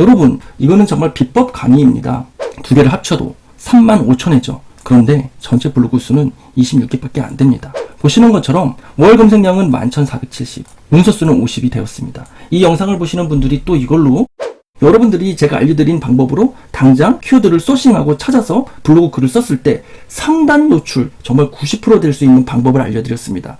여러분, 이거는 정말 비법 강의입니다. 두 개를 합쳐도 35,000회죠. 그런데 전체 블로그 수는 26개밖에 안 됩니다. 보시는 것처럼 월 검색량은 11,470, 문서 수는 50이 되었습니다. 이 영상을 보시는 분들이 또 이걸로 여러분들이 제가 알려드린 방법으로 당장 키워드를 소싱하고 찾아서 블로그 글을 썼을 때 상단 노출 정말 90% 될 수 있는 방법을 알려드렸습니다.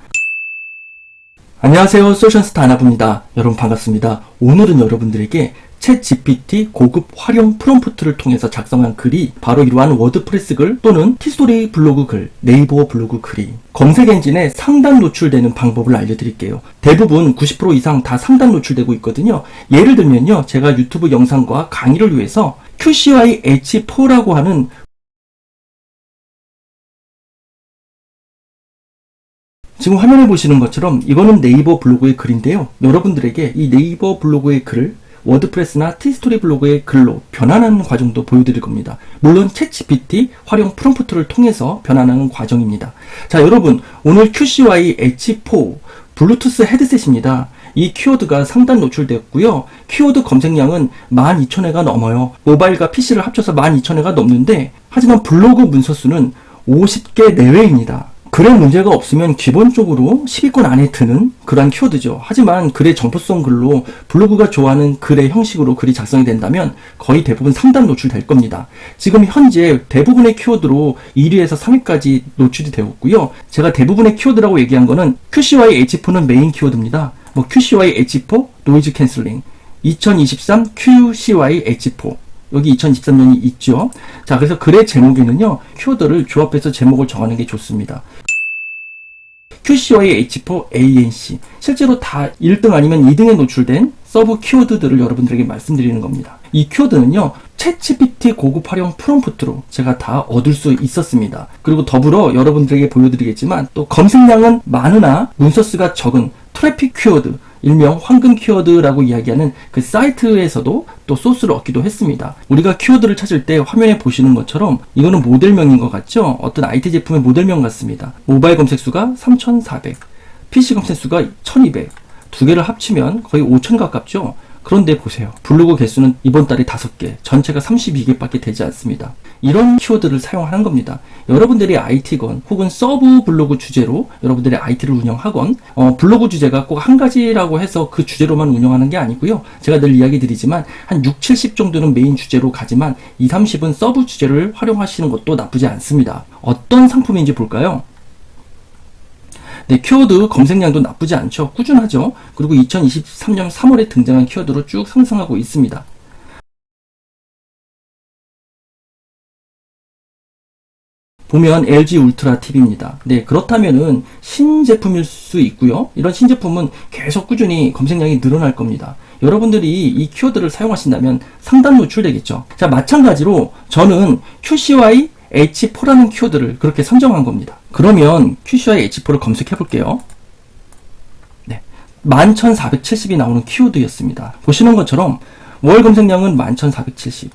안녕하세요, 솔루션스타 아나부입니다. 여러분 반갑습니다. 오늘은 여러분들에게 챗GPT 고급 활용 프롬프트를 통해서 작성한 글이 바로 이러한 워드프레스 글 또는 티스토리 블로그 글, 네이버 블로그 글이 검색 엔진에 상단 노출되는 방법을 알려드릴게요. 대부분 90% 이상 다 상단 노출되고 있거든요. 예를 들면요, 제가 유튜브 영상과 강의를 위해서 QCY H4라고 하는 지금 화면에 보시는 것처럼 이거는 네이버 블로그의 글인데요. 여러분들에게 이 네이버 블로그의 글을 워드프레스나 티스토리 블로그의 글로 변환하는 과정도 보여드릴 겁니다. 물론 챗GPT 활용 프롬프트를 통해서 변환하는 과정입니다. 자, 여러분, 오늘 QCY H4 블루투스 헤드셋입니다. 이 키워드가 상단 노출되었고요. 키워드 검색량은 12,000회가 넘어요. 모바일과 PC를 합쳐서 12,000회가 넘는데, 하지만 블로그 문서 수는 50개 내외입니다. 글에 문제가 없으면 기본적으로 10위권 안에 드는 그러한 키워드죠. 하지만 글의 정보성 글로 블로그가 좋아하는 글의 형식으로 글이 작성이 된다면 거의 대부분 상단 노출될 겁니다. 지금 현재 대부분의 키워드로 1위에서 3위까지 노출이 되었고요. 제가 대부분의 키워드라고 얘기한 거는 QCY H4는 메인 키워드입니다. QCY H4 노이즈 캔슬링, 2023 QCY H4 여기 2023년이 있죠. 자, 그래서 글의 제목에는요, 키워드를 조합해서 제목을 정하는 게 좋습니다. QCY H4 ANC. 실제로 다 1등 아니면 2등에 노출된 서브 키워드들을 여러분들에게 말씀드리는 겁니다. 이 키워드는요, 챗GPT 고급 활용 프롬프트로 제가 다 얻을 수 있었습니다. 그리고 더불어 여러분들에게 보여드리겠지만 또 검색량은 많으나 문서 수가 적은 트래픽 키워드, 일명 황금 키워드라고 이야기하는 그 사이트에서도 또 소스를 얻기도 했습니다. 우리가 키워드를 찾을 때 화면에 보시는 것처럼 이거는 모델명인 것 같죠? 어떤 IT 제품의 모델명 같습니다. 모바일 검색수가 3,400, PC 검색수가 1,200, 두 개를 합치면 거의 5,000 가깝죠? 그런데 보세요. 블로그 개수는 이번 달에 5개, 전체가 32개밖에 되지 않습니다. 이런 키워드를 사용하는 겁니다. 여러분들이 IT건 혹은 서브 블로그 주제로 여러분들의 IT를 운영하건 블로그 주제가 꼭 한 가지라고 해서 그 주제로만 운영하는 게 아니고요. 제가 늘 이야기 드리지만 한 6, 70 정도는 메인 주제로 가지만 2, 30은 서브 주제를 활용하시는 것도 나쁘지 않습니다. 어떤 상품인지 볼까요? 네, 키워드 검색량도 나쁘지 않죠. 꾸준하죠. 그리고 2023년 3월에 등장한 키워드로 쭉 상승하고 있습니다. 보면 LG 울트라 TV입니다. 네, 그렇다면은 신제품일 수 있고요. 이런 신제품은 계속 꾸준히 검색량이 늘어날 겁니다. 여러분들이 이 키워드를 사용하신다면 상단 노출되겠죠. 자, 마찬가지로 저는 QCY H4라는 키워드를 그렇게 선정한 겁니다. 그러면 QCY H4를 검색해 볼게요. 네, 11,470이 나오는 키워드였습니다. 보시는 것처럼 월 검색량은 11,470,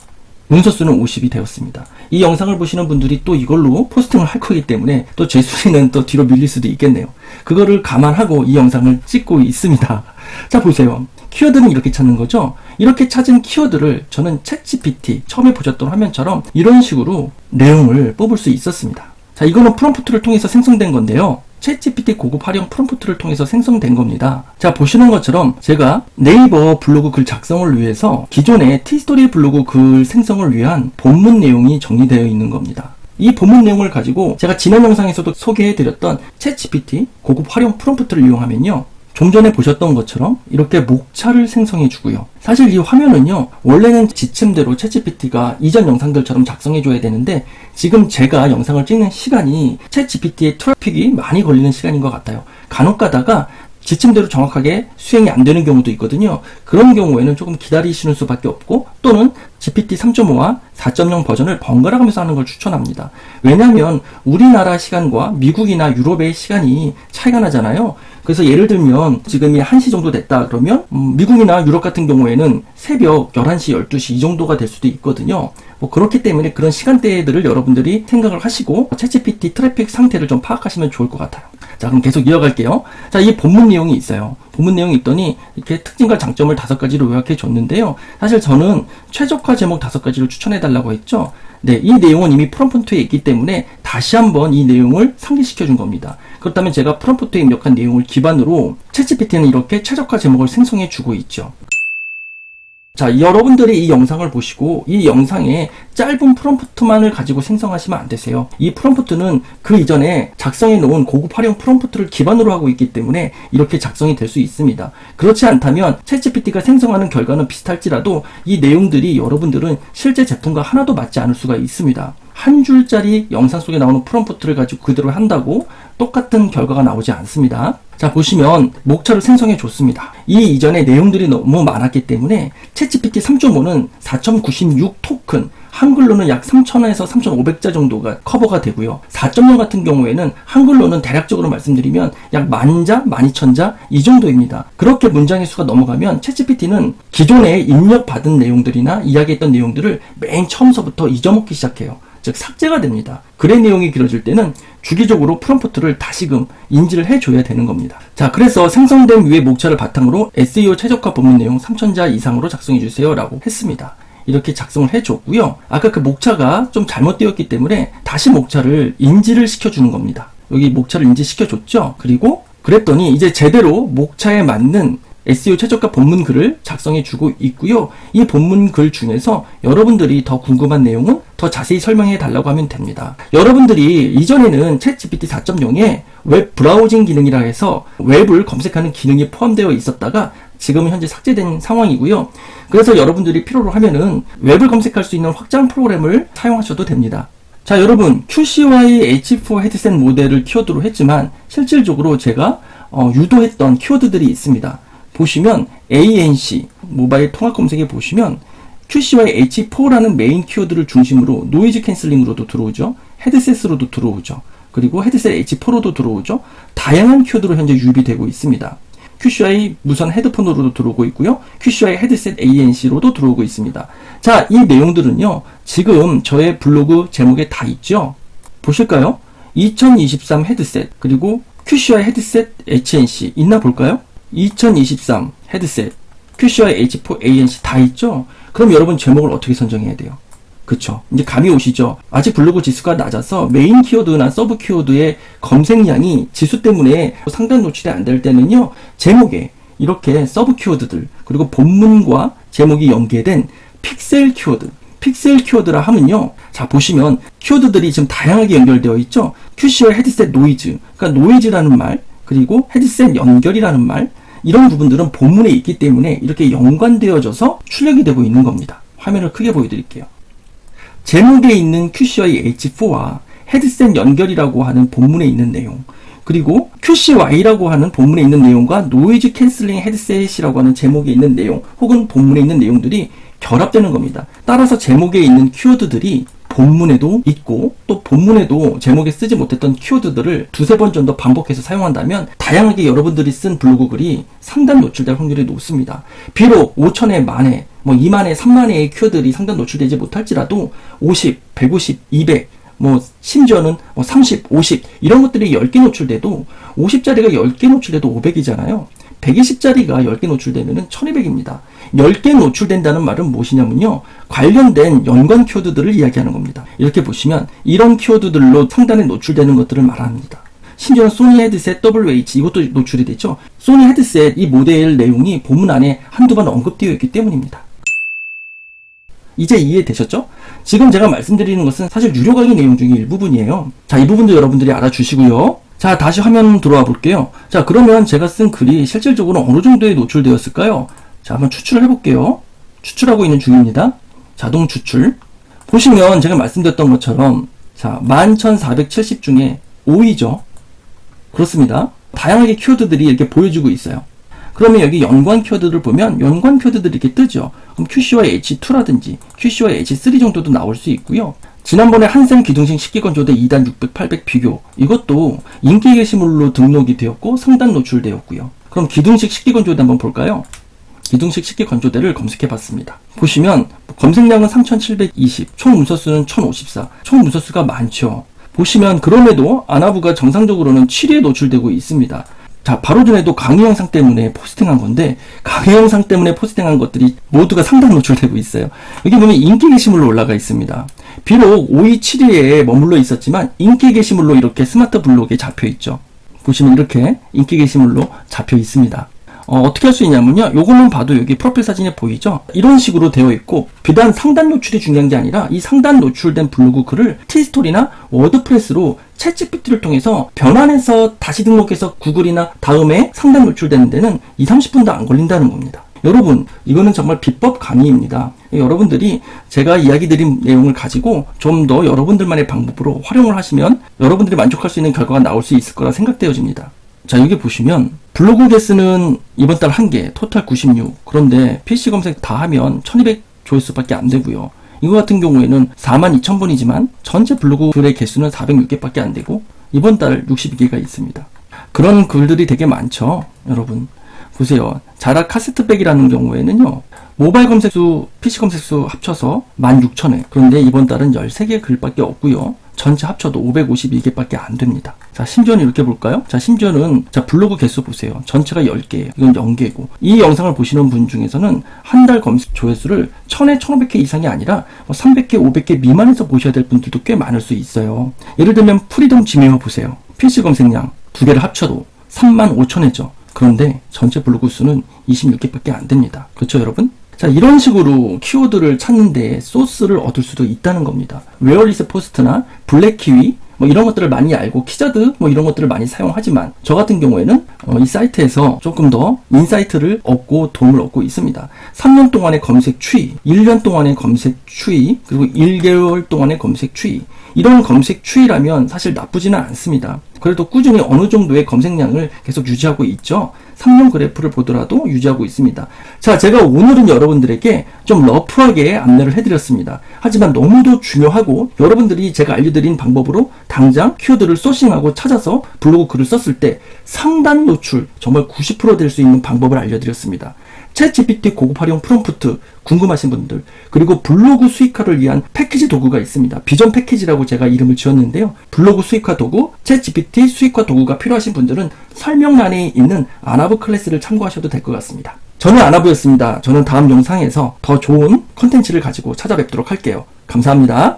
문서 수는 50이 되었습니다. 이 영상을 보시는 분들이 또 이걸로 포스팅을 할 거기 때문에 또 제 순위는 또 뒤로 밀릴 수도 있겠네요. 그거를 감안하고 이 영상을 찍고 있습니다. 자, 보세요. 키워드는 이렇게 찾는 거죠. 이렇게 찾은 키워드를 저는 챗GPT 처음에 보셨던 화면처럼 이런 식으로 내용을 뽑을 수 있었습니다. 자, 이거는 프롬프트를 통해서 생성된 건데요. 챗GPT 고급 활용 프롬프트를 통해서 생성된 겁니다. 자, 보시는 것처럼 제가 네이버 블로그 글 작성을 위해서 기존의 티스토리 블로그 글 생성을 위한 본문 내용이 정리되어 있는 겁니다. 이 본문 내용을 가지고 제가 지난 영상에서도 소개해드렸던 챗GPT 고급 활용 프롬프트를 이용하면요, 좀 전에 보셨던 것처럼 이렇게 목차를 생성해 주고요. 사실 이 화면은요, 원래는 지침대로 챗GPT가 이전 영상들처럼 작성해 줘야 되는데 지금 제가 영상을 찍는 시간이 챗GPT의 트래픽이 많이 걸리는 시간인 것 같아요. 간혹 가다가 지침대로 정확하게 수행이 안 되는 경우도 있거든요. 그런 경우에는 조금 기다리시는 수밖에 없고, 또는 GPT 3.5와 4.0 버전을 번갈아 가면서 하는 걸 추천합니다. 왜냐하면 우리나라 시간과 미국이나 유럽의 시간이 차이가 나잖아요. 그래서 예를 들면 지금이 1시 정도 됐다 그러면 미국이나 유럽 같은 경우에는 새벽 11시, 12시 이 정도가 될 수도 있거든요. 뭐 그렇기 때문에 그런 시간대들을 여러분들이 생각을 하시고 챗GPT 트래픽 상태를 좀 파악하시면 좋을 것 같아요. 자, 그럼 계속 이어갈게요. 자, 이 본문 내용이 있어요. 본문 내용이 있더니 이렇게 특징과 장점을 5가지로 요약해 줬는데요. 사실 저는 최적화 제목 5가지를 추천해 달라고 했죠. 네, 이 내용은 이미 프롬프트에 있기 때문에 다시 한번 이 내용을 상기시켜 준 겁니다. 그렇다면 제가 프롬프트에 입력한 내용을 기반으로 챗GPT는 이렇게 최적화 제목을 생성해 주고 있죠. 자, 여러분들이 이 영상을 보시고 이 영상에 짧은 프롬프트만을 가지고 생성하시면 안 되세요. 이 프롬프트는 그 이전에 작성해 놓은 고급 활용 프롬프트를 기반으로 하고 있기 때문에 이렇게 작성이 될 수 있습니다. 그렇지 않다면 챗GPT가 생성하는 결과는 비슷할지라도 이 내용들이 여러분들은 실제 제품과 하나도 맞지 않을 수가 있습니다. 한 줄짜리 영상 속에 나오는 프롬프트를 가지고 그대로 한다고 똑같은 결과가 나오지 않습니다. 자, 보시면 목차를 생성해 줬습니다. 이 이전에 내용들이 너무 많았기 때문에 챗GPT 3.5는 4.96 토큰, 한글로는 약 3,000에서 3,500자 정도가 커버가 되고요. 4.0 같은 경우에는 한글로는 대략적으로 말씀드리면 약 10,000자, 12,000자 이 정도입니다. 그렇게 문장의 수가 넘어가면 챗GPT는 기존에 입력받은 내용들이나 이야기했던 내용들을 맨 처음서부터 잊어먹기 시작해요. 즉 삭제가 됩니다. 글의 내용이 길어질 때는 주기적으로 프롬프트를 다시금 인지를 해줘야 되는 겁니다. 자, 그래서 생성된 위의 목차를 바탕으로 SEO 최적화 본문 내용 3,000자 이상으로 작성해주세요 라고 했습니다. 이렇게 작성을 해줬고요. 아까 그 목차가 좀 잘못되었기 때문에 다시 목차를 인지를 시켜주는 겁니다. 여기 목차를 인지시켜줬죠. 그리고 그랬더니 이제 제대로 목차에 맞는 SEO 최저가 본문 글을 작성해주고 있고요. 이 본문 글 중에서 여러분들이 더 궁금한 내용은 더 자세히 설명해 달라고 하면 됩니다. 여러분들이 이전에는 챗GPT 4.0에 웹 브라우징 기능이라 해서 웹을 검색하는 기능이 포함되어 있었다가 지금은 현재 삭제된 상황이고요. 그래서 여러분들이 필요로 하면은 웹을 검색할 수 있는 확장 프로그램을 사용하셔도 됩니다. 자, 여러분, QCY H4 헤드셋 모델을 키워드로 했지만 실질적으로 제가 유도했던 키워드들이 있습니다. 보시면 ANC 모바일 통합 검색에 보시면 QCY H4라는 메인 키워드를 중심으로 노이즈 캔슬링으로도 들어오죠. 헤드셋으로도 들어오죠. 그리고 헤드셋 H4로도 들어오죠. 다양한 키워드로 현재 유입되고 있습니다. QCY 무선 헤드폰으로도 들어오고 있고요. QCY 헤드셋 ANC로도 들어오고 있습니다. 자, 이 내용들은요. 지금 저의 블로그 제목에 다 있죠. 보실까요? 2023 헤드셋 그리고 QCY 헤드셋 HNC 있나 볼까요? 2023 헤드셋, QCY H4 ANC 다 있죠? 그럼 여러분 제목을 어떻게 선정해야 돼요? 그쵸? 이제 감이 오시죠? 아직 블로그 지수가 낮아서 메인 키워드나 서브 키워드의 검색량이 지수 때문에 상단 노출이 안 될 때는요, 제목에 이렇게 서브 키워드들, 그리고 본문과 제목이 연계된 픽셀 키워드, 픽셀 키워드라 하면요. 자, 보시면 키워드들이 지금 다양하게 연결되어 있죠? QCY 헤드셋 노이즈, 그러니까 노이즈라는 말, 그리고 헤드셋 연결이라는 말, 이런 부분들은 본문에 있기 때문에 이렇게 연관되어져서 출력이 되고 있는 겁니다. 화면을 크게 보여드릴게요. 제목에 있는 QCY H4와 헤드셋 연결이라고 하는 본문에 있는 내용, 그리고 QCY라고 하는 본문에 있는 내용과 노이즈 캔슬링 헤드셋이라고 하는 제목에 있는 내용, 혹은 본문에 있는 내용들이 결합되는 겁니다. 따라서 제목에 있는 키워드들이 본문에도 있고 또 본문에도 제목에 쓰지 못했던 키워드들을 두세 번 정도 반복해서 사용한다면 다양하게 여러분들이 쓴 블로그 글이 상단 노출될 확률이 높습니다. 비록 5천회, 만회, 2만회, 3만회의 키워드들이 상단 노출되지 못할지라도 50, 150, 200, 심지어는 30, 50 이런 것들이 10개 노출돼도 50짜리가 10개 노출돼도 500이잖아요. 120짜리가 10개 노출되면 1200입니다. 10개 노출된다는 말은 무엇이냐면요. 관련된 연관 키워드들을 이야기하는 겁니다. 이렇게 보시면 이런 키워드들로 상단에 노출되는 것들을 말합니다. 심지어 소니 헤드셋 WH 이것도 노출이 되죠. 소니 헤드셋 이 모델 내용이 본문 안에 한두 번 언급되어 있기 때문입니다. 이제 이해되셨죠? 지금 제가 말씀드리는 것은 사실 유료 강의 내용 중에 일부분이에요. 자, 이 부분도 여러분들이 알아주시고요. 자, 다시 화면 들어와 볼게요. 자, 그러면 제가 쓴 글이 실질적으로 어느 정도에 노출되었을까요? 자, 한번 추출을 해볼게요. 추출하고 있는 중입니다. 자동 추출. 보시면 제가 말씀드렸던 것처럼 자, 11,470 중에 5위죠. 그렇습니다. 다양하게 키워드들이 이렇게 보여주고 있어요. 그러면 여기 연관 키워드를 보면 연관 키워드들이 이렇게 뜨죠. 그럼 QC와 H2라든지 QC와 H3 정도도 나올 수 있고요. 지난번에 한샘 기둥식 식기건조대 2단 600, 800 비교, 이것도 인기 게시물로 등록이 되었고 상단 노출되었고요. 그럼 기둥식 식기건조대 한번 볼까요? 기둥식 식기건조대를 검색해 봤습니다. 보시면 검색량은 3720, 총 문서수는 1054, 총 문서수가 많죠. 보시면 그럼에도 아나부가 정상적으로는 7위에 노출되고 있습니다. 자, 바로 전에도 강의 영상 때문에 포스팅한 건데, 강의 영상 때문에 포스팅한 것들이 모두가 상단 노출되고 있어요. 여기 보면 인기 게시물로 올라가 있습니다. 비록 5위, 7위에 머물러 있었지만 인기 게시물로 이렇게 스마트 블록에 잡혀 있죠. 보시면 이렇게 인기 게시물로 잡혀 있습니다. 어떻게 할 수 있냐면요. 요것만 봐도 여기 프로필 사진에 보이죠? 이런 식으로 되어 있고, 비단 상단 노출이 중요한 게 아니라 이 상단 노출된 블로그 글을 티스토리나 워드프레스로 챗GPT를 통해서 변환해서 다시 등록해서 구글이나 다음에 상단 노출되는 데는 2-30분도 안 걸린다는 겁니다. 여러분, 이거는 정말 비법 강의입니다. 여러분들이 제가 이야기 드린 내용을 가지고 좀 더 여러분들만의 방법으로 활용을 하시면 여러분들이 만족할 수 있는 결과가 나올 수 있을 거라 생각되어집니다. 자, 여기 보시면 블로그 개수는 이번 달 1개, 토탈 96. 그런데 PC 검색 다 하면 1200 조회수밖에 안 되고요. 이거 같은 경우에는 42,000번이지만 전체 블로그 글의 개수는 406개밖에 안 되고 이번 달 62개가 있습니다. 그런 글들이 되게 많죠. 여러분 보세요. 자라 카세트백이라는 경우에는요. 모바일 검색수, PC 검색수 합쳐서 16,000회. 그런데 이번 달은 13개 글밖에 없고요. 전체 합쳐도 552개밖에 안 됩니다. 자, 심지어는 이렇게 볼까요? 자, 심지어는 자, 블로그 개수 보세요. 전체가 10개예요. 이건 0개고. 이 영상을 보시는 분 중에서는 한 달 검색 조회수를 1000회, 1500개 이상이 아니라 300개, 500개 미만에서 보셔야 될 분들도 꽤 많을 수 있어요. 예를 들면 프리덤 지메어 보세요. PC 검색량 2개를 합쳐도 35,000회죠. 그런데 전체 블로그 수는 26개밖에 안 됩니다. 그렇죠, 여러분? 자, 이런 식으로 키워드를 찾는데 소스를 얻을 수도 있다는 겁니다. 웨어리스 포스트나 블랙키위 뭐 이런 것들을 많이 알고 키자드 뭐 이런 것들을 많이 사용하지만 저 같은 경우에는 이 사이트에서 조금 더 인사이트를 얻고 도움을 얻고 있습니다. 3년 동안의 검색 추이, 1년 동안의 검색 추이, 그리고 1개월 동안의 검색 추이, 이런 검색 추이라면 사실 나쁘지는 않습니다. 그래도 꾸준히 어느 정도의 검색량을 계속 유지하고 있죠. 3년 그래프를 보더라도 유지하고 있습니다. 자, 제가 오늘은 여러분들에게 좀 러프하게 안내를 해드렸습니다. 하지만 너무도 중요하고 여러분들이 제가 알려드린 방법으로 당장 키워드를 소싱하고 찾아서 블로그 글을 썼을 때 상단 노출 정말 90% 될 수 있는 방법을 알려드렸습니다. 챗GPT 고급 활용 프롬프트 궁금하신 분들, 그리고 블로그 수익화를 위한 패키지 도구가 있습니다. 비전 패키지라고 제가 이름을 지었는데요. 블로그 수익화 도구, 챗GPT 수익화 도구가 필요하신 분들은 설명란에 있는 아나부 클래스를 참고하셔도 될 것 같습니다. 저는 아나부였습니다. 저는 다음 영상에서 더 좋은 컨텐츠를 가지고 찾아뵙도록 할게요. 감사합니다.